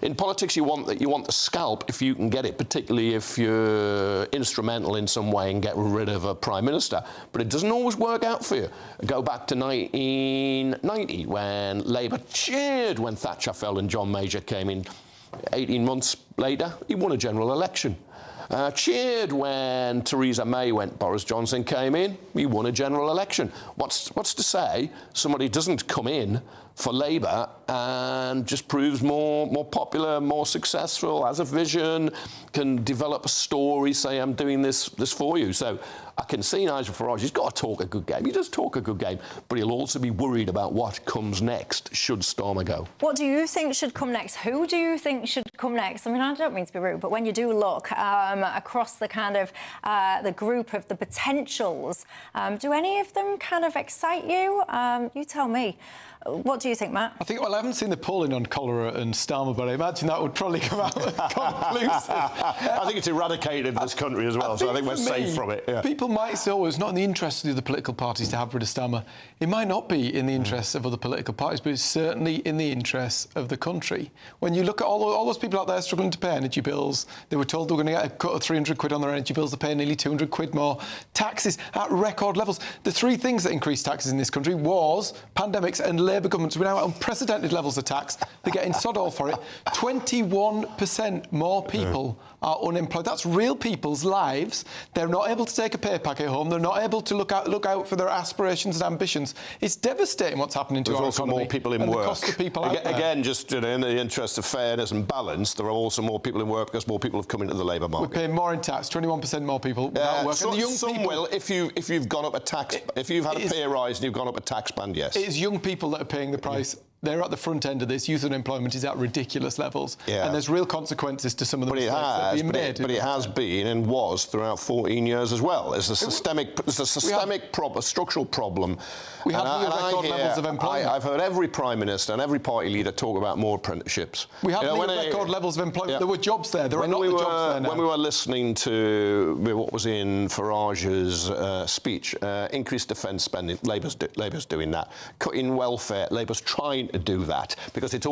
in politics you want the scalp if you can get it, particularly if you're instrumental in some way and get rid of a Prime Minister. But it doesn't always work out for you. Go back to 1990 when Labour cheered when Thatcher fell and John Major came in. 18 months later, he won a general election. Cheered when Theresa May went, Boris Johnson came in, he won a general election. What's to say somebody doesn't come in for Labour and just proves more popular, more successful, has a vision, can develop a story, say, I'm doing this for you. So I can see Nigel Farage, he's got to talk a good game. He does talk a good game, but he'll also be worried about what comes next should Starmer go. What do you think should come next? Who do you think should come next? I mean, I don't mean to be rude, but when you do look across the kind of the group of the potentials, do any of them kind of excite you? You tell me. What do you think, Matt? I haven't seen the polling on cholera and Starmer, but I imagine that would probably come out conclusive. I think it's eradicated in this country as well, so I think we're safe from it. Yeah. People might say, oh, it's not in the interest of the political parties to have rid of Starmer. It might not be in the interests of other political parties, but it's certainly in the interests of the country. When you look at all those people out there struggling to pay energy bills, they were told they were going to get a cut of 300 quid on their energy bills, they're paying nearly 200 quid more. Taxes at record levels. The three things that increased taxes in this country was pandemics and Labour governments. We're now at unprecedented levels of tax. They're getting sod all for it. 21% more people are unemployed. That's real people's lives. They're not able to take a pay pay packet home. They're not able to look out for their aspirations and ambitions. It's devastating what's happening to our There's also economy. more people in and work. The cost of people out there. Again, just in the interest of fairness and balance, there are also more people in work because more people have come into the labour market. We're paying more in tax, 21% more people without work. So, and the young some people, will, if you've gone up a tax, if you've had a pay rise and you've gone up a tax band, yes. It is young people that are paying the price. They're at the front end of this. Youth unemployment is at ridiculous levels. Yeah. And there's real consequences to some of the mistakes that are being made. But it has been and was throughout 14 years as well. There's a systemic structural problem. We have record levels of employment. I've heard every Prime Minister and every party leader talk about more apprenticeships. We have record levels of employment. Yeah. There were jobs there. There are not the jobs there now. When we were listening to what was in Farage's speech, increased defence spending, Labour's doing that. Cutting welfare, Labour's trying to do that because it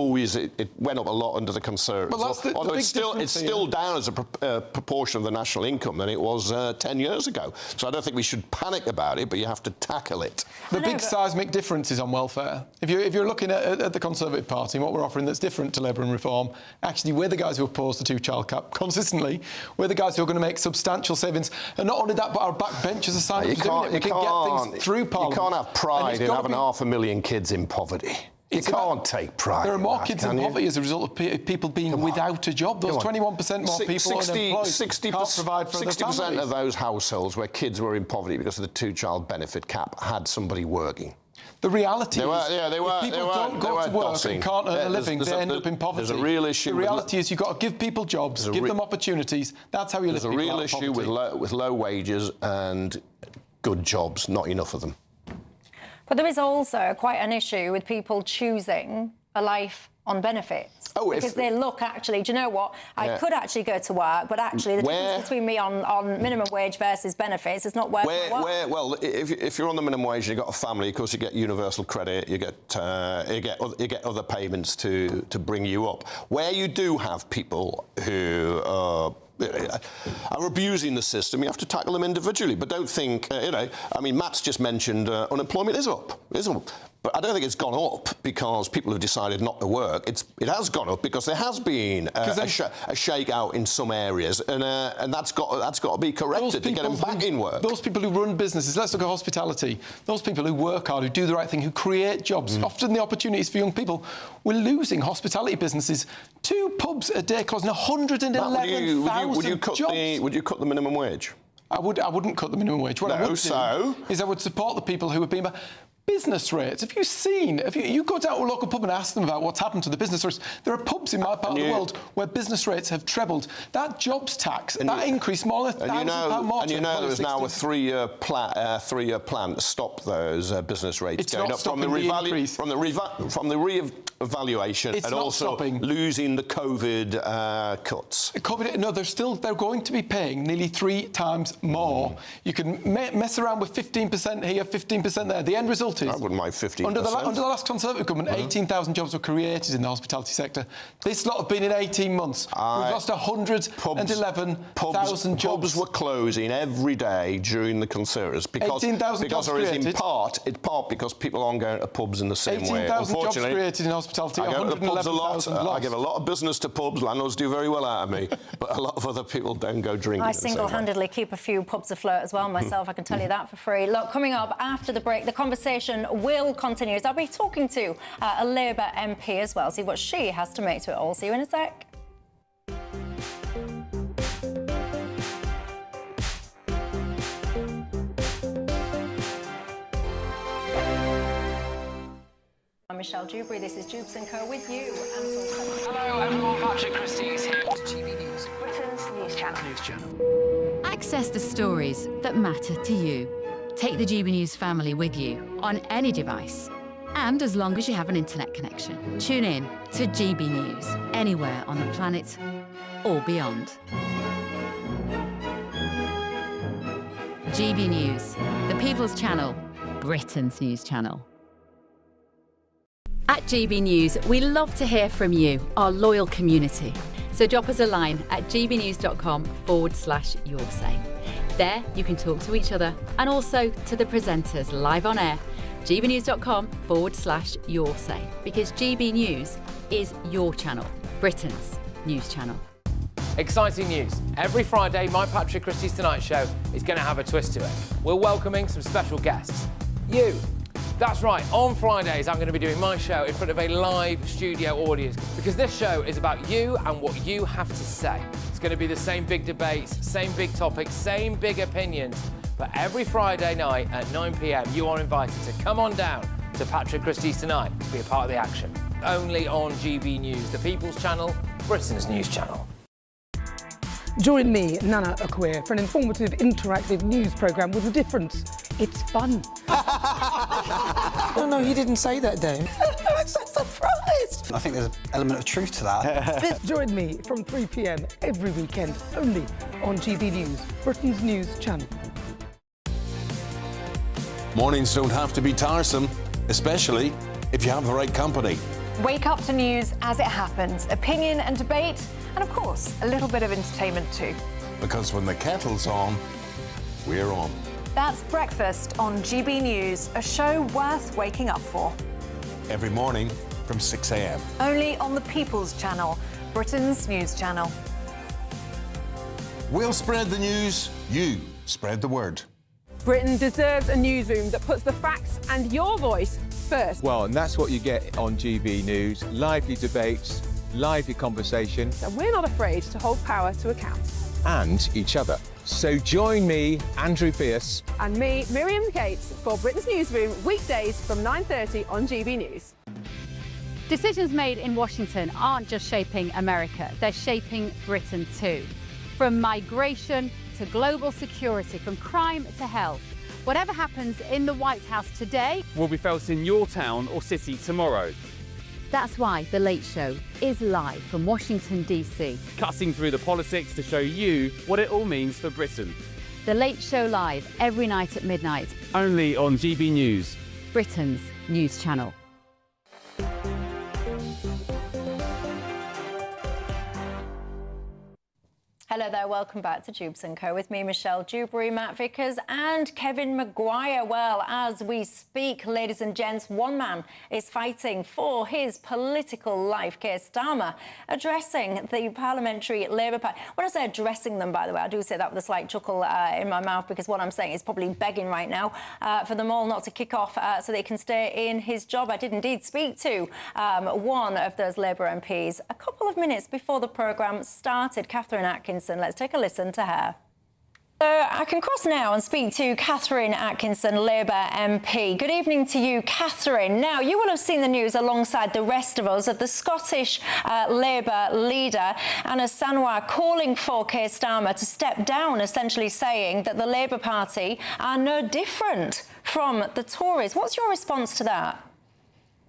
went up a lot under the Conservatives. Although it's still down as a proportion of the national income than it was 10 years ago. So I don't think we should panic about it, but you have to tackle it. The big seismic difference is on welfare. If you're looking at the Conservative Party and what we're offering that's different to Labour and Reform, actually we're the guys who oppose the two-child cap consistently. We're the guys who are going to make substantial savings. And not only that, but our backbenchers are signed up to doing it. We can get things through Parliament. You can't have pride in having 500,000 kids in poverty. You can't take pride. There are more kids in poverty as a result of people being without a job. Those 21% more people unemployed 60% can't provide for their families. 60% of those households where kids were in poverty because of the two-child benefit cap had somebody working. The reality is, if people don't go to work and can't earn a living, they end up in poverty. There's a real issue. The reality is you've got to give people jobs, give them opportunities. That's how you lift people out of poverty. There's a real issue with low wages and good jobs, not enough of them. But there is also quite an issue with people choosing a life on benefits. Because they look, actually, do you know what? I could actually go to work, but actually the difference between me on minimum wage versus benefits is not worth my work. Well, if you're on the minimum wage and you've got a family, of course you get universal credit, you get other payments to bring you up. Where you do have people who are abusing the system, you have to tackle them individually. But don't think, I mean, Matt's just mentioned unemployment is up. But I don't think it's gone up because people have decided not to work. It has gone up because there has been a shakeout in some areas, and that's got to be corrected to get them back in work. Those people who run businesses, let's look at hospitality. Those people who work hard, who do the right thing, who create jobs, often the opportunities for young people. We're losing hospitality businesses. 2 pubs a day closing 111,000 jobs. Would you cut the minimum wage? I wouldn't cut the minimum wage. What I would do is I would support the people who have been... Business rates. Have you seen? You go down to a local pub and ask them about what's happened to the business rates. There are pubs in my part of the world where business rates have trebled. That jobs tax, that increased more than £1,000 more. And there's now a 3-year plan to stop those business rates going up from the re-evaluation and also losing the COVID cuts. No, they're going to be paying nearly 3 times more. You can mess around with 15% here, 15% there. The end result is... I wouldn't mind 15%. Under the last Conservative government, 18,000 jobs were created in the hospitality sector. This lot have been in 18 months. We've lost 111,000 jobs. Pubs were closing every day during the Conservatives because there is in part because people aren't going to pubs in the same way. 18,000 jobs created in hospitality, 111,000 lost. I give a lot of business to pubs. Landlords do very well out of me, but a lot of other people don't go drinking. I single-handedly keep a few pubs afloat as well myself. I can tell you that for free. Look, coming up after the break, the conversation will continue. I'll be talking to a Labour MP as well, see what she has to make to it all. See you in a sec. I'm Michelle Dewberry. This is Dewbs & Co with you. Hello everyone, Patrick Christie is here. GB News, Britain's news channel. Access the stories that matter to you. Take the GB News family with you on any device. And as long as you have an internet connection, tune in to GB News anywhere on the planet or beyond. GB News, the People's Channel, Britain's news channel. At GB News, we love to hear from you, our loyal community. So drop us a line at gbnews.com/yoursay. There, you can talk to each other and also to the presenters live on air. gbnews.com/yoursay, because GB News is your channel, Britain's news channel. Exciting news. Every Friday, my Patrick Christie's Tonight Show is going to have a twist to it. We're welcoming some special guests. You. That's right, on Fridays I'm going to be doing my show in front of a live studio audience because this show is about you and what you have to say. It's going to be the same big debates, same big topics, same big opinions. But every Friday night at 9 p.m, you are invited to come on down to Patrick Christie's Tonight to be a part of the action. Only on GB News, the People's Channel, Britain's news channel. Join me, Nana Okoye, for an informative, interactive news programme with a difference. It's fun. No, he didn't say that, Dave. I'm so surprised. I think there's an element of truth to that. Join me from 3 p.m. every weekend, only on GB News, Britain's news channel. Mornings don't have to be tiresome, especially if you have the right company. Wake up to news as it happens, opinion and debate, and of course, a little bit of entertainment too. Because when the kettle's on, we're on. That's Breakfast on GB News, a show worth waking up for. Every morning from 6 a.m. Only on the People's Channel, Britain's news channel. We'll spread the news, you spread the word. Britain deserves a newsroom that puts the facts and your voice first. Well, and that's what you get on GB News. Lively debates, lively conversation. And we're not afraid to hold power to account. And each other. So join me, Andrew Pearce. And me, Miriam Gates, for Britain's Newsroom, weekdays from 9:30 on GB News. Decisions made in Washington aren't just shaping America, they're shaping Britain too. From migration to global security, from crime to health. Whatever happens in the White House today will be felt in your town or city tomorrow. That's why The Late Show is live from Washington, D.C. Cutting through the politics to show you what it all means for Britain. The Late Show live every night at midnight. Only on GB News, Britain's news channel. Hello there, welcome back to Dewbs & Co. With me, Michelle Dewberry, Matt Vickers and Kevin Maguire. Well, as we speak, ladies and gents, one man is fighting for his political life. Keir Starmer addressing the Parliamentary Labour Party. When I say addressing them, by the way, I do say that with a slight chuckle in my mouth because what I'm saying is probably begging right now for them all not to kick off so they can stay in his job. I did indeed speak to one of those Labour MPs a couple of minutes before the programme started, Catherine Atkinson. Let's take a listen to her. So I can cross now and speak to Catherine Atkinson, Labour MP. Good evening to you, Catherine. Now, you will have seen the news alongside the rest of us of the Scottish Labour leader, Anna Sanwa, calling for Keir Starmer to step down, essentially saying that the Labour Party are no different from the Tories. What's your response to that?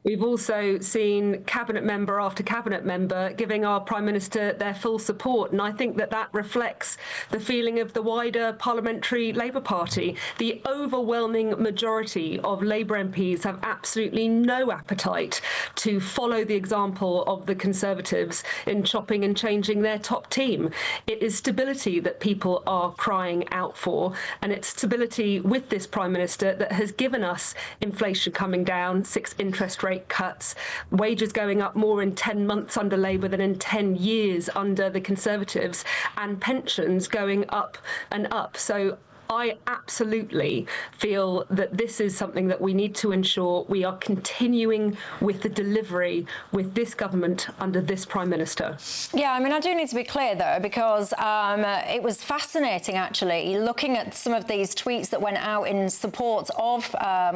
We've also seen cabinet member after cabinet member giving our Prime Minister their full support, and I think that that reflects the feeling of the wider Parliamentary Labour Party. The overwhelming majority of Labour MPs have absolutely no appetite to follow the example of the Conservatives in chopping and changing their top team. It is stability that people are crying out for, and it's stability with this Prime Minister that has given us inflation coming down, 6 interest rate cuts, wages going up more in 10 months under Labour than in 10 years under the Conservatives, and pensions going up and up. So I absolutely feel that this is something that we need to ensure we are continuing with the delivery with this government under this Prime Minister. Yeah, I mean, I do need to be clear, though, because it was fascinating, actually, looking at some of these tweets that went out in support of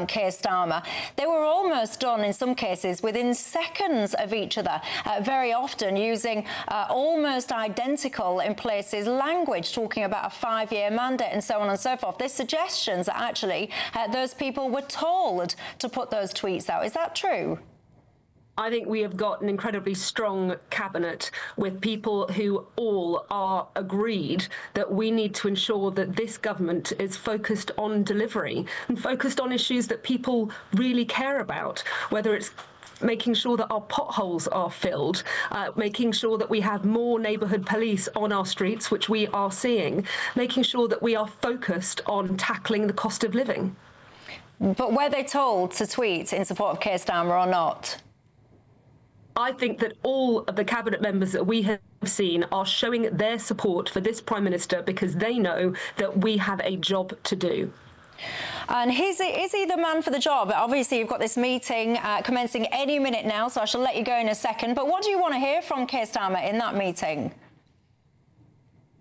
Keir Starmer. They were almost done, in some cases, within seconds of each other, very often using almost identical, in places, language, talking about a 5-year mandate and so on and so forth. There's suggestions that actually those people were told to put those tweets out. Is that true? I think we have got an incredibly strong cabinet with people who all are agreed that we need to ensure that this government is focused on delivery and focused on issues that people really care about, whether it's making sure that our potholes are filled, making sure that we have more neighbourhood police on our streets, which we are seeing, making sure that we are focused on tackling the cost of living. But were they told to tweet in support of Keir Starmer or not? I think that all of the cabinet members that we have seen are showing their support for this Prime Minister because they know that we have a job to do. And is he the man for the job? Obviously, you've got this meeting commencing any minute now, so I shall let you go in a second. But what do you want to hear from Keir Starmer in that meeting?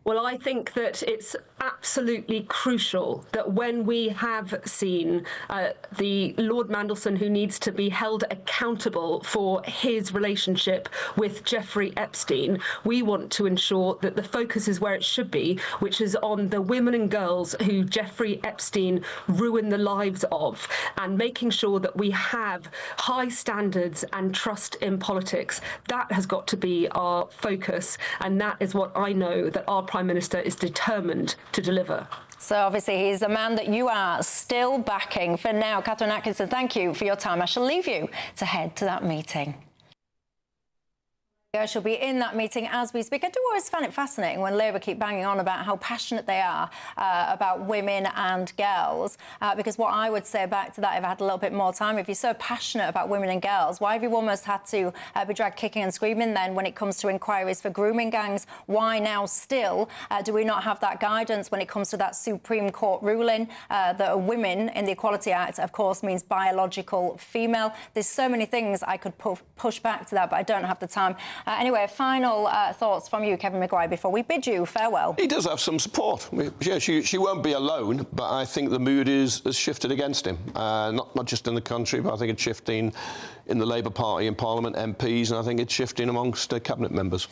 Well, I think that it's absolutely crucial that when we have seen the Lord Mandelson, who needs to be held accountable for his relationship with Jeffrey Epstein, we want to ensure that the focus is where it should be, which is on the women and girls who Jeffrey Epstein ruined the lives of, and making sure that we have high standards and trust in politics. That has got to be our focus, and that is what I know that our Prime Minister is determined to deliver. So obviously he's a man that you are still backing. For now, Catherine Atkinson, thank you for your time. I shall leave you to head to that meeting. She'll be in that meeting as we speak. I do always find it fascinating when Labour keep banging on about how passionate they are about women and girls, because what I would say back to that, if I had a little bit more time, if you're so passionate about women and girls, why have you almost had to be dragged kicking and screaming then when it comes to inquiries for grooming gangs? Why now still do we not have that guidance when it comes to that Supreme Court ruling that women in the Equality Act, of course, means biological female? There's so many things I could push back to that, but I don't have the time. Anyway, final thoughts from you, Kevin Maguire, before we bid you farewell. He does have some support. Yeah, she won't be alone, but I think the mood has shifted against him. Not just in the country, but I think it's shifting in the Labour Party in Parliament, MPs, and I think it's shifting amongst cabinet members.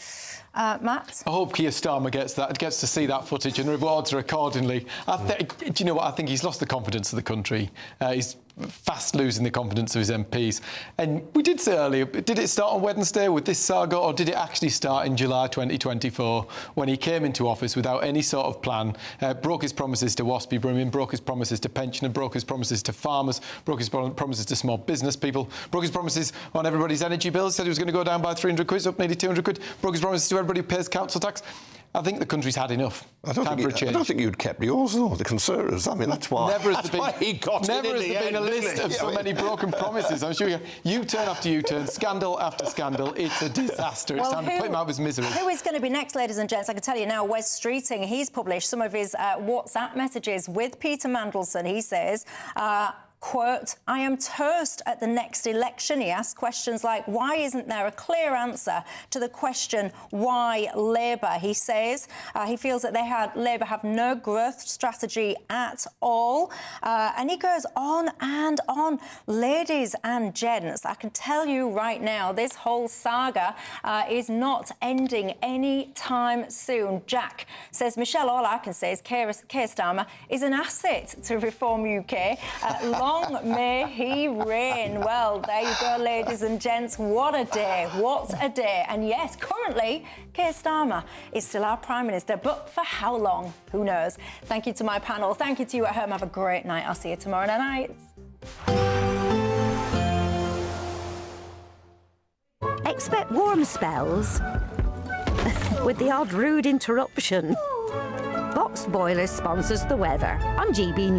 Matt? I hope Keir Starmer gets to see that footage and rewards her accordingly. Do you know what? I think he's lost the confidence of the country. He's fast losing the confidence of his MPs. And we did say earlier, did it start on Wednesday with this saga, or did it actually start in July 2024 when he came into office without any sort of plan, broke his promises to WASPy women, broke his promises to pensioners, broke his promises to farmers, broke his promises to small business people, broke his promises on everybody's energy bills, said he was going to go down by 300 quid, up nearly 200 quid, broke his promises to everybody who pays council tax. I think the country's had enough. I don't think you'd kept yours, though, the Conservatives. I mean, that's why. Never has there been a end, list of so many broken promises. I'm sure U-turn after U-turn, scandal after scandal. It's a disaster. It's time to put him out of his misery. Who is going to be next, ladies and gents? I can tell you now, Wes Streeting, he's published some of his WhatsApp messages with Peter Mandelson. He says, quote, I am toast at the next election. He asked questions like, why isn't there a clear answer to the question, why Labour? He says he feels that Labour have no growth strategy at all. And he goes on and on. Ladies and gents, I can tell you right now, this whole saga is not ending any time soon. Jack says, Michelle, all I can say is Keir Starmer is an asset to Reform UK. Long may he reign. Well, there you go, ladies and gents. What a day. What a day. And yes, currently, Keir Starmer is still our Prime Minister. But for how long? Who knows? Thank you to my panel. Thank you to you at home. Have a great night. I'll see you tomorrow night. Expect warm spells with the odd rude interruption. Box Boilers sponsors the weather on GB News.